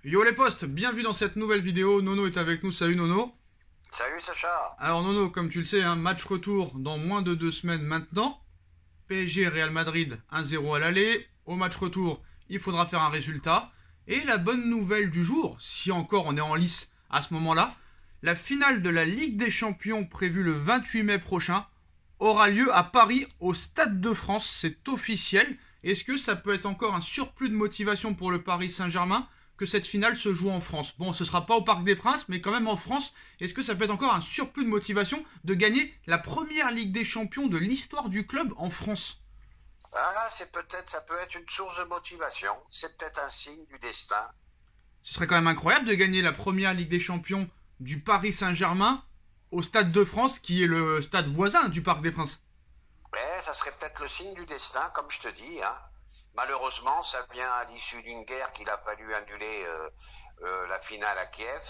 Yo les potes, bienvenue dans cette nouvelle vidéo. Nono est avec nous, salut Nono. Salut Sacha. Alors Nono, comme tu le sais, un match retour dans moins de 2 semaines maintenant. PSG Real Madrid 1-0 à l'aller. Au match retour, il faudra faire un résultat. Et la bonne nouvelle du jour, si encore on est en lice à ce moment-là, la finale de la Ligue des Champions prévue le 28 mai prochain aura lieu à Paris au Stade de France. C'est officiel. Est-ce que ça peut être encore un surplus de motivation pour le Paris Saint-Germain que cette finale se joue en France? Bon, ce sera pas au Parc des Princes, mais quand même en France. Est-ce que ça peut être encore un surplus de motivation de gagner la première Ligue des Champions de l'histoire du club en France? Ah, ça peut être une source de motivation. C'est peut-être un signe du destin. Ce serait quand même incroyable de gagner la première Ligue des Champions du Paris Saint-Germain au Stade de France, qui est le stade voisin du Parc des Princes. Mais ça serait peut-être le signe du destin, comme je te dis, hein. Malheureusement, ça vient à l'issue d'une guerre qu'il a fallu annuler la finale à Kiev.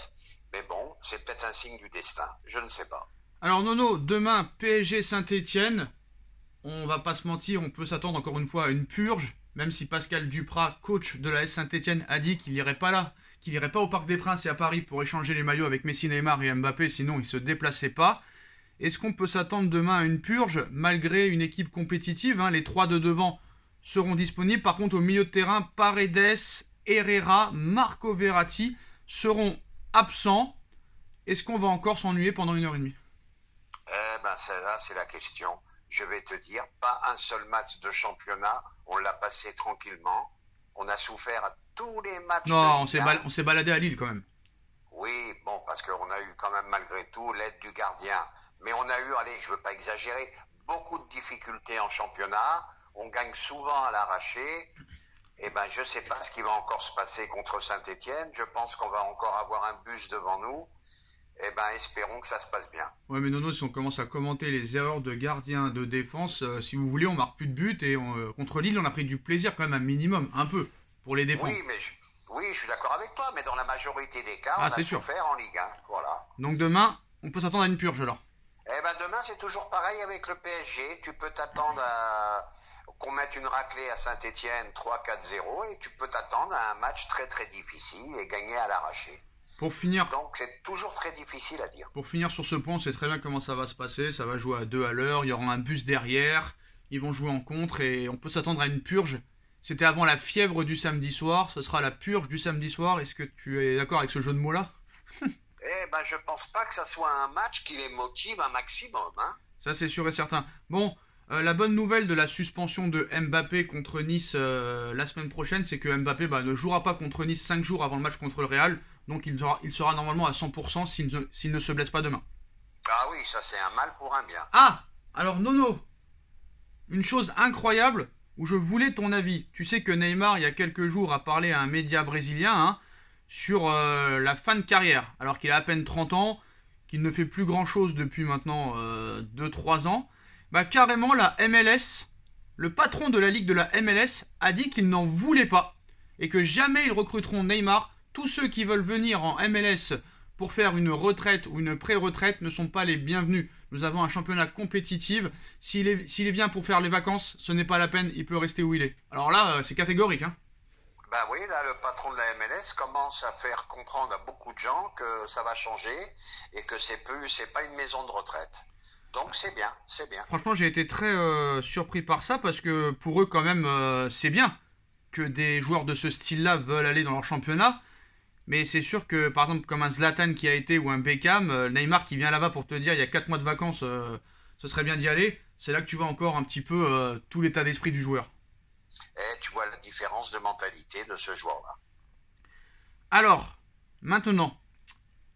Mais bon, c'est peut-être un signe du destin. Je ne sais pas. Alors Nono, demain PSG Saint-Etienne. On va pas se mentir, on peut s'attendre encore une fois à une purge. Même si Pascal Duprat, coach de la S Saint-Etienne, a dit qu'il irait pas là, qu'il irait pas au Parc des Princes et à Paris pour échanger les maillots avec Messi, Neymar et Mbappé, sinon il se déplaçait pas. Est-ce qu'on peut s'attendre demain à une purge malgré une équipe compétitive, hein? Les trois de devant seront disponibles. Par contre, au milieu de terrain, Paredes, Herrera, Marco Verratti seront absents. Est-ce qu'on va encore s'ennuyer pendant 1 heure et demie? Là, c'est la question. Je vais te dire, pas un seul match de championnat. On l'a passé tranquillement. On a souffert à tous les matchs Non, de Ligue 1. on s'est baladé à Lille quand même. Oui, bon, parce qu'on a eu quand même malgré tout l'aide du gardien. Mais on a eu, allez, je veux pas exagérer, beaucoup de difficultés en championnat. On gagne souvent à l'arraché. Eh ben, je sais pas ce qui va encore se passer contre Saint-Etienne. Je pense qu'on va encore avoir un bus devant nous. Eh ben, espérons que ça se passe bien. Ouais, mais Nono, si on commence à commenter les erreurs de gardien, de défense, si vous voulez, on marque plus de buts. Et contre Lille, on a pris du plaisir quand même, un minimum, un peu, pour les défendre. Oui, je suis d'accord avec toi, mais dans la majorité des cas, Ah, on a c'est sûr. souffert en Ligue 1. Voilà. Donc demain, on peut s'attendre à une purge alors. Eh ben, demain, c'est toujours pareil avec le PSG. Tu peux t'attendre à qu'on mette une raclée à Saint-Etienne 3-4-0 et tu peux t'attendre à un match très très difficile et gagner à l'arraché. Pour finir, Donc c'est toujours très difficile à dire. sur ce point, on sait très bien comment ça va se passer. Ça va jouer à 2 à l'heure, il y aura un bus derrière, ils vont jouer en contre et on peut s'attendre à une purge. C'était avant la fièvre du samedi soir, ce sera la purge du samedi soir. Est-ce que tu es d'accord avec ce jeu de mots-là? Eh ben, je pense pas que ça soit un match qui les motive un maximum, hein. Ça, c'est sûr et certain. Bon, la bonne nouvelle de la suspension de Mbappé contre Nice la semaine prochaine, c'est que Mbappé ne jouera pas contre Nice 5 jours avant le match contre le Real. Donc il sera normalement à 100% s'il ne se blesse pas demain. Ah oui, ça c'est un mal pour un bien. Ah, alors Nono, une chose incroyable où je voulais ton avis. Tu sais que Neymar, il y a quelques jours, a parlé à un média brésilien, hein, sur la fin de carrière. Alors qu'il a à peine 30 ans, qu'il ne fait plus grand-chose depuis maintenant 2-3 ans. Bah carrément, la MLS, le patron de la ligue de la MLS, a dit qu'il n'en voulait pas. Et que jamais ils recruteront Neymar. Tous ceux qui veulent venir en MLS pour faire une retraite ou une pré-retraite ne sont pas les bienvenus. Nous avons un championnat compétitif. S'il vient pour faire les vacances, ce n'est pas la peine, il peut rester où il est. Alors là, c'est catégorique, hein. Ben oui, là, le patron de la MLS commence à faire comprendre à beaucoup de gens que ça va changer et que c'est pas une maison de retraite. Donc c'est bien, c'est bien. Franchement, j'ai été très surpris par ça parce que pour eux, quand même, c'est bien que des joueurs de ce style-là veulent aller dans leur championnat. Mais c'est sûr que, par exemple, comme un Zlatan qui a été ou un Beckham, Neymar qui vient là-bas pour te dire il y a 4 mois de vacances, ce serait bien d'y aller. C'est là que tu vois encore un petit peu tout l'état d'esprit du joueur. Et tu vois la différence de mentalité de ce joueur-là. Alors, maintenant,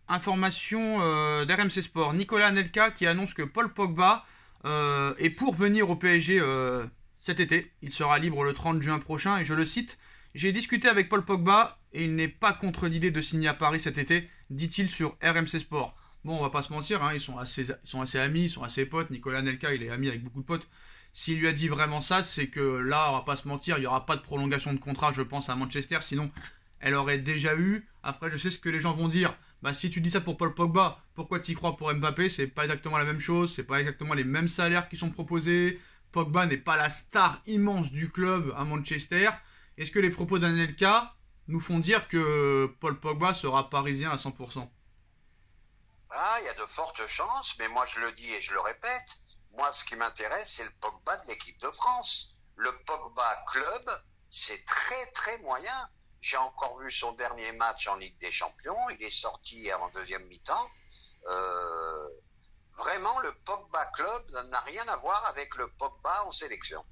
information d'RMC Sport. Nicolas Anelka qui annonce que Paul Pogba est pour venir au PSG cet été. Il sera libre le 30 juin prochain et je le cite. J'ai discuté avec Paul Pogba et il n'est pas contre l'idée de signer à Paris cet été, dit-il sur RMC Sport. Bon, on va pas se mentir, hein, ils sont assez amis, ils sont assez potes. Nicolas Anelka, il est ami avec beaucoup de potes. S'il lui a dit vraiment ça, c'est que là, on va pas se mentir, il n'y aura pas de prolongation de contrat, je pense, à Manchester. Sinon, elle aurait déjà eu. Après, je sais ce que les gens vont dire. Bah, si tu dis ça pour Paul Pogba, pourquoi tu y crois pour Mbappé? C'est pas exactement la même chose, c'est pas exactement les mêmes salaires qui sont proposés. Pogba n'est pas la star immense du club à Manchester. Est-ce que les propos d'Anelka nous font dire que Paul Pogba sera parisien à 100%. Ah, il y a de fortes chances, mais moi je le dis et je le répète, moi ce qui m'intéresse c'est le Pogba de l'équipe de France. Le Pogba club, c'est très très moyen. J'ai encore vu son dernier match en Ligue des Champions, il est sorti en deuxième mi-temps. Vraiment, le Pogba club n'a rien à voir avec le Pogba en sélection.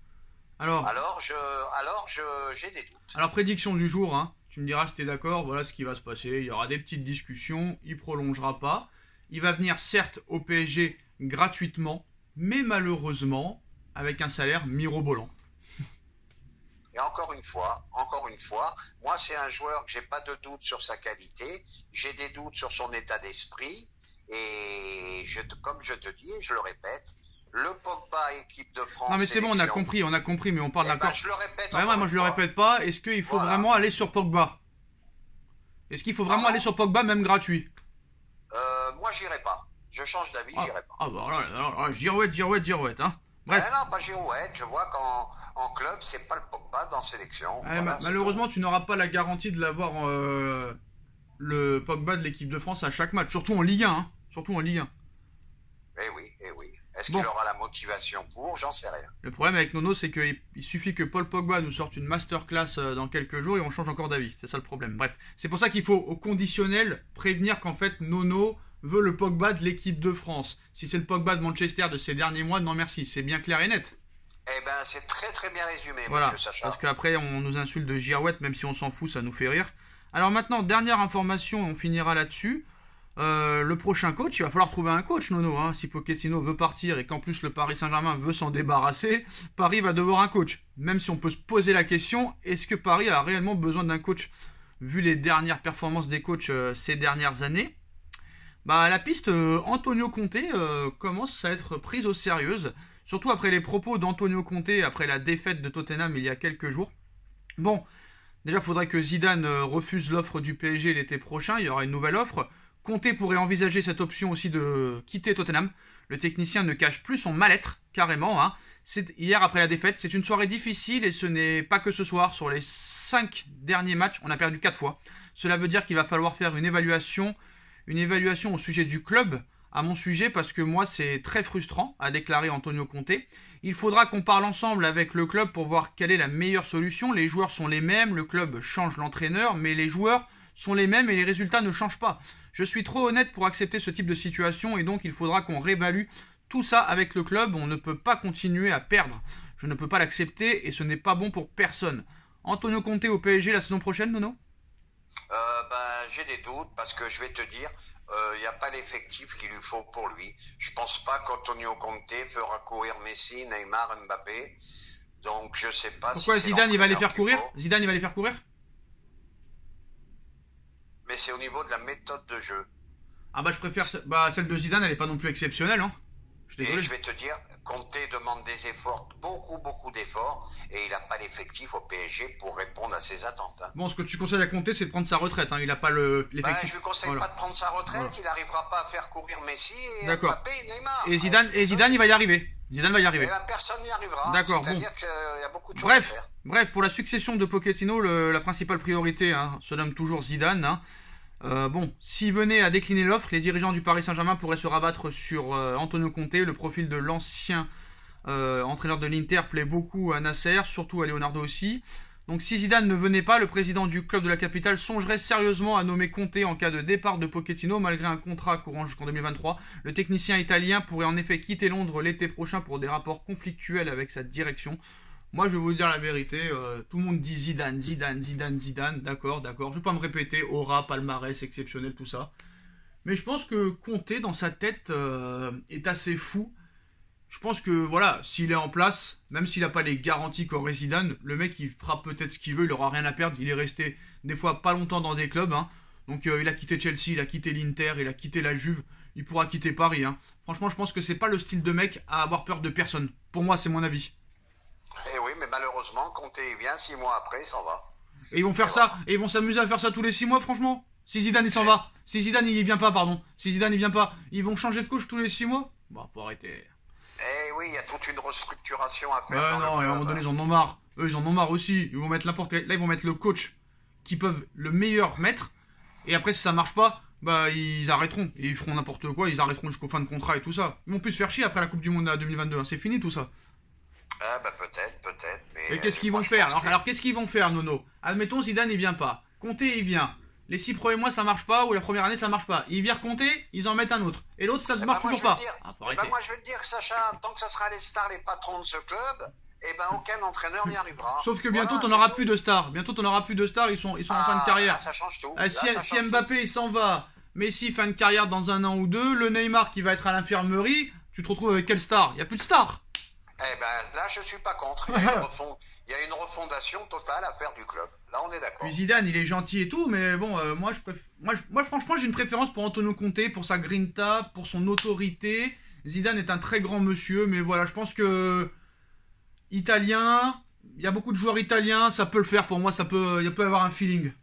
Alors j'ai des doutes. Alors, prédiction du jour, hein. Tu me diras si tu es d'accord, voilà ce qui va se passer. Il y aura des petites discussions, il prolongera pas. Il va venir certes au PSG gratuitement, mais malheureusement avec un salaire mirobolant. Et encore une fois, moi c'est un joueur que j'ai pas de doute sur sa qualité, j'ai des doutes sur son état d'esprit, et comme je te dis et je le répète, le Pogba équipe de France. Non mais c'est bon, on a compris, mais on parle d'accord. Je le répète. Moi je le répète pas. Est-ce qu'il faut vraiment aller sur Pogba? Est-ce qu'il faut vraiment aller sur Pogba même gratuit? Moi j'irai pas. Je change d'avis, j'irai pas. Ah bah alors, Girouette, hein. Bref. Non, pas Girouette. Je vois qu'en club c'est pas le Pogba dans sélection. Malheureusement, tu n'auras pas la garantie de l'avoir le Pogba de l'équipe de France à chaque match, surtout en Ligue 1, hein. Eh oui. Est-ce qu'il aura la motivation pour? J'en sais rien. Le problème avec Nono, c'est qu'il suffit que Paul Pogba nous sorte une masterclass dans quelques jours et on change encore d'avis. C'est ça le problème. Bref, c'est pour ça qu'il faut au conditionnel prévenir qu'en fait Nono veut le Pogba de l'équipe de France. Si c'est le Pogba de Manchester de ces derniers mois, non merci, c'est bien clair et net. Eh ben, c'est très très bien résumé, voilà, monsieur Sacha. Parce qu'après on nous insulte de girouette, même si on s'en fout, ça nous fait rire. Alors maintenant, dernière information, on finira là-dessus. Le prochain coach, il va falloir trouver un coach, Nono. Hein. Si Pochettino veut partir et qu'en plus le Paris Saint-Germain veut s'en débarrasser, Paris va devoir un coach. Même si on peut se poser la question, est-ce que Paris a réellement besoin d'un coach vu les dernières performances des coachs ces dernières années? Bah, la piste Antonio Conte commence à être prise au sérieux, surtout après les propos d'Antonio Conte après la défaite de Tottenham il y a quelques jours. Bon, déjà, il faudrait que Zidane refuse l'offre du PSG l'été prochain, il y aura une nouvelle offre. Conte pourrait envisager cette option aussi de quitter Tottenham. Le technicien ne cache plus son mal-être, carrément. Hein. Hier, après la défaite, c'est une soirée difficile et ce n'est pas que ce soir. Sur les 5 derniers matchs, on a perdu 4 fois. Cela veut dire qu'il va falloir faire une évaluation au sujet du club, à mon sujet, parce que moi, c'est très frustrant, a déclaré Antonio Conte. Il faudra qu'on parle ensemble avec le club pour voir quelle est la meilleure solution. Les joueurs sont les mêmes, le club change l'entraîneur, mais les joueurs sont les mêmes et les résultats ne changent pas. Je suis trop honnête pour accepter ce type de situation et donc il faudra qu'on réévalue tout ça avec le club. On ne peut pas continuer à perdre. Je ne peux pas l'accepter et ce n'est pas bon pour personne. Antonio Conte au PSG la saison prochaine, Nono? J'ai des doutes parce que je vais te dire, il n'y a pas l'effectif qu'il lui faut pour lui. Je pense pas qu'Antonio Conte fera courir Messi, Neymar, Mbappé. Donc je sais pas. Pourquoi si Zidane il va les faire courir? Zidane il va les faire courir? Mais c'est au niveau de la méthode de jeu. Ah bah je préfère celle de Zidane, elle est pas non plus exceptionnelle, hein. Et je vais te dire, Conte demande des efforts, beaucoup d'efforts, et il n'a pas l'effectif au PSG pour répondre à ses attentes. Hein. Bon, ce que tu conseilles à Conte, c'est de prendre sa retraite, hein. Il n'a pas l'effectif. Je lui conseille pas de prendre sa retraite, il n'arrivera pas à faire courir Messi et Mbappé et Neymar. Et Zidane, il va y arriver. Zidane va y arriver. Personne n'y arrivera. D'accord. C'est-à-dire qu'il y a beaucoup de choses à faire. Bref, pour la succession de Pochettino, la principale priorité se nomme toujours Zidane. Hein. S'il venait à décliner l'offre, les dirigeants du Paris Saint-Germain pourraient se rabattre sur Antonio Conte. Le profil de l'ancien entraîneur de l'Inter plaît beaucoup à Nasser, surtout à Leonardo aussi. Donc si Zidane ne venait pas, le président du club de la capitale songerait sérieusement à nommer Conte en cas de départ de Pochettino, malgré un contrat courant jusqu'en 2023. Le technicien italien pourrait en effet quitter Londres l'été prochain pour des rapports conflictuels avec sa direction. Moi, je vais vous dire la vérité, tout le monde dit Zidane, d'accord, je vais pas me répéter, aura, palmarès, exceptionnel, tout ça. Mais je pense que Conte, dans sa tête, est assez fou. Je pense que, voilà, s'il est en place, même s'il n'a pas les garanties qu'aurait Zidane, le mec, il fera peut-être ce qu'il veut, il aura rien à perdre. Il est resté, des fois, pas longtemps dans des clubs, hein. Donc, il a quitté Chelsea, il a quitté l'Inter, il a quitté la Juve, il pourra quitter Paris, hein. Franchement, je pense que c'est pas le style de mec à avoir peur de personne. Pour moi, c'est mon avis. Eh oui, mais malheureusement, Conte il vient 6 mois après, il s'en va. Et ils vont faire ça, et ils vont s'amuser à faire ça tous les 6 mois, franchement. Si Zidane il s'en va, si Zidane il vient pas, ils vont changer de coach tous les 6 mois. Bon, faut arrêter. Eh oui, il y a toute une restructuration à faire. Ouais, non, et à un moment donné, ils en ont marre. Eux, ils en ont marre aussi. Ils vont mettre n'importe quel. Là, ils vont mettre le coach qu'ils peuvent le meilleur mettre. Et après, si ça marche pas, bah ils arrêteront. Et ils feront n'importe quoi, ils arrêteront jusqu'au fin de contrat et tout ça. Ils vont plus se faire chier après la Coupe du Monde à 2022. Hein. C'est fini tout ça. Ah bah peut-être. Mais Et qu'est-ce qu'ils vont faire alors qu'est-ce qu'ils vont faire, Nono? Admettons, Zidane il vient pas. Conte il vient. Les 6 premiers mois ça marche pas, ou la première année ça marche pas. Ils virent Conte, ils en mettent un autre. Et l'autre ça ne marche toujours pas. Moi je veux te dire, Sacha, tant que ça sera les stars, les patrons de ce club, eh ben aucun entraîneur n'y arrivera. Sauf que bientôt on n'aura plus de stars. Bientôt on n'aura plus de stars, ils sont en fin de carrière. Là, ça change tout. Si Mbappé il s'en va, Messi fin de carrière dans un an ou deux, le Neymar qui va être à l'infirmerie, tu te retrouves avec quelle star? Il n'y a plus de stars. Eh ben là je suis pas contre. Il y a une refondation totale à faire du club. Là on est d'accord. Puis Zidane il est gentil et tout, mais bon moi franchement j'ai une préférence pour Antonio Conte, pour sa grinta, pour son autorité. Zidane est un très grand monsieur, mais voilà, je pense que italien, il y a beaucoup de joueurs italiens, ça peut le faire pour moi, il peut y avoir un feeling.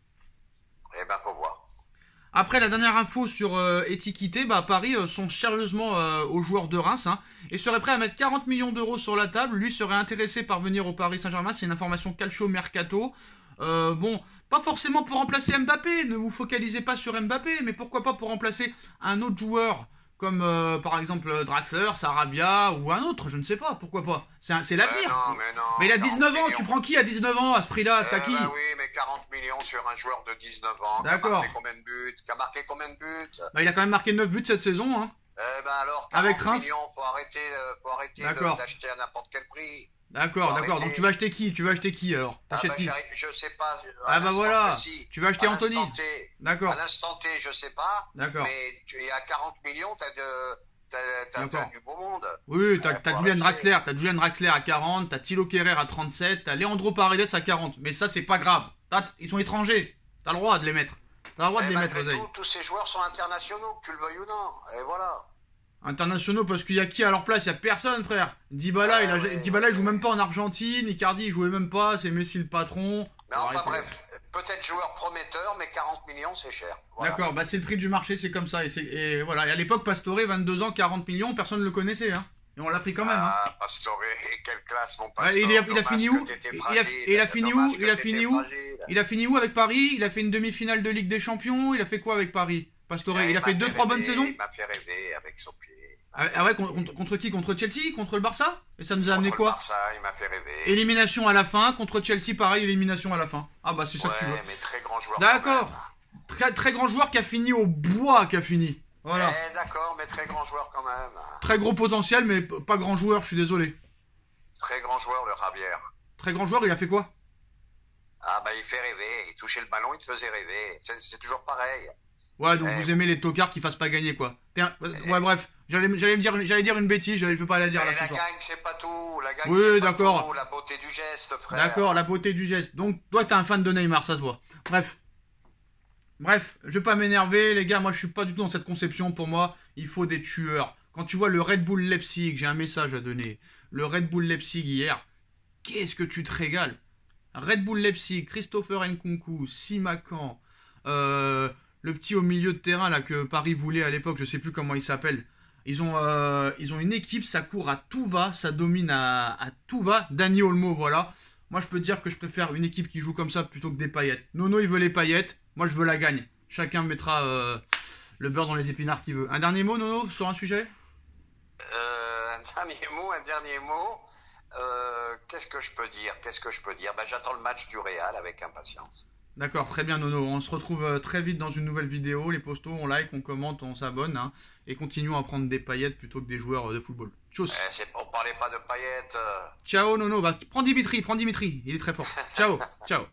Eh ben faut voir. Après, la dernière info sur Etiquité, Paris sont sérieusement aux joueurs de Reims et serait prêt à mettre 40 millions d'euros sur la table. Lui serait intéressé par venir au Paris Saint-Germain. C'est une information Calcio Mercato. Bon, pas forcément pour remplacer Mbappé. Ne vous focalisez pas sur Mbappé, mais pourquoi pas pour remplacer un autre joueur comme par exemple Draxler, Sarabia ou un autre, je ne sais pas, pourquoi pas. C'est l'avenir. Mais il a 19 ans, tu prends qui à 19 ans à ce prix-là? T'as qui? Oui, mais 40 millions sur un joueur de 19 ans. D'accord. Qui a marqué combien de buts? Il a quand même marqué 9 buts cette saison. Hein. Alors, 40 avec Reims. millions, faut arrêter d'acheter à n'importe quel prix. D'accord. Donc tu vas acheter qui alors? T'achètes qui? Je sais pas. Voilà. Précis. Tu vas acheter Anthony. D'accord. À l'instant T, je sais pas. D'accord. Mais à 40 millions, t'as du beau monde. Oui, t'as Julian Draxler. T'as Julian Draxler à 40, t'as Thilo Kehrer à 37, t'as Leandro Paredes à 40. Mais ça, c'est pas grave. Ils sont étrangers. T'as le droit de les mettre. Tous ces joueurs sont internationaux, que tu le veuilles ou non. Et voilà. Internationaux parce qu'il y a qui à leur place? Il y a personne, frère. Dybala, il joue même pas en Argentine. Icardi, il jouait même pas. C'est Messi le patron. Mais enfin bref, peut-être joueur prometteur, mais 40 millions c'est cher. Voilà. D'accord, c'est le prix du marché, c'est comme ça. Et voilà. Et à l'époque, Pastore, 22 ans, 40 millions, personne ne le connaissait. Hein. Et on l'a pris quand même. Pastore, quelle classe mon Pastore. Il a fini où? Il a fini où avec Paris? Il a fait une demi-finale de Ligue des Champions. Il a fait quoi avec Paris? Pastore, il a fait 2-3 bonnes saisons. Il m'a fait rêver avec son pied. Ah ouais, contre qui? Contre Chelsea? Contre le Barça? Et ça nous a amené quoi? Contre le Barça, il m'a fait rêver. Élimination à la fin. Contre Chelsea, pareil, élimination à la fin. Ah c'est ça que tu veux. Mais très grand joueur. D'accord. Très grand joueur qui a fini au bois, Voilà. D'accord, mais très grand joueur quand même. Très gros potentiel, mais pas grand joueur, je suis désolé. Très grand joueur, le Javier. Très grand joueur, il a fait quoi? Il fait rêver. Il touchait le ballon, il te faisait rêver. C'est toujours pareil. Ouais, donc vous aimez les tocards qui fassent pas gagner, quoi. Ouais, bref. J'allais dire une bêtise, je peux pas la dire. La gagne, c'est pas tout. La gagne, oui, d'accord. La beauté du geste, frère. D'accord, la beauté du geste. Donc, toi, t'es un fan de Neymar, ça se voit. Bref, je vais pas m'énerver, les gars. Moi, je suis pas du tout dans cette conception. Pour moi, il faut des tueurs. Quand tu vois le Red Bull Leipzig, j'ai un message à donner. Le Red Bull Leipzig hier, qu'est-ce que tu te régales. Red Bull Leipzig, Christopher Nkunku, Simakan, le petit au milieu de terrain là que Paris voulait à l'époque, je sais plus comment il s'appelle. Ils ont une équipe, ça court à tout va, ça domine à tout va. Dani Olmo, voilà. Moi, je peux te dire que je préfère une équipe qui joue comme ça plutôt que des paillettes. Nono, il veut les paillettes. Moi, je veux la gagne. Chacun mettra le beurre dans les épinards qu'il veut. Un dernier mot, Nono, sur un sujet? Un dernier mot. Qu'est-ce que je peux dire? J'attends le match du Real avec impatience. D'accord, très bien, Nono. On se retrouve très vite dans une nouvelle vidéo. Les postos, on like, on commente, on s'abonne. Hein, et continuons à prendre des paillettes plutôt que des joueurs de football. Tchuss. On parlait pas de paillettes. Ciao, Nono. Prends Dimitri. Il est très fort. Ciao. Ciao.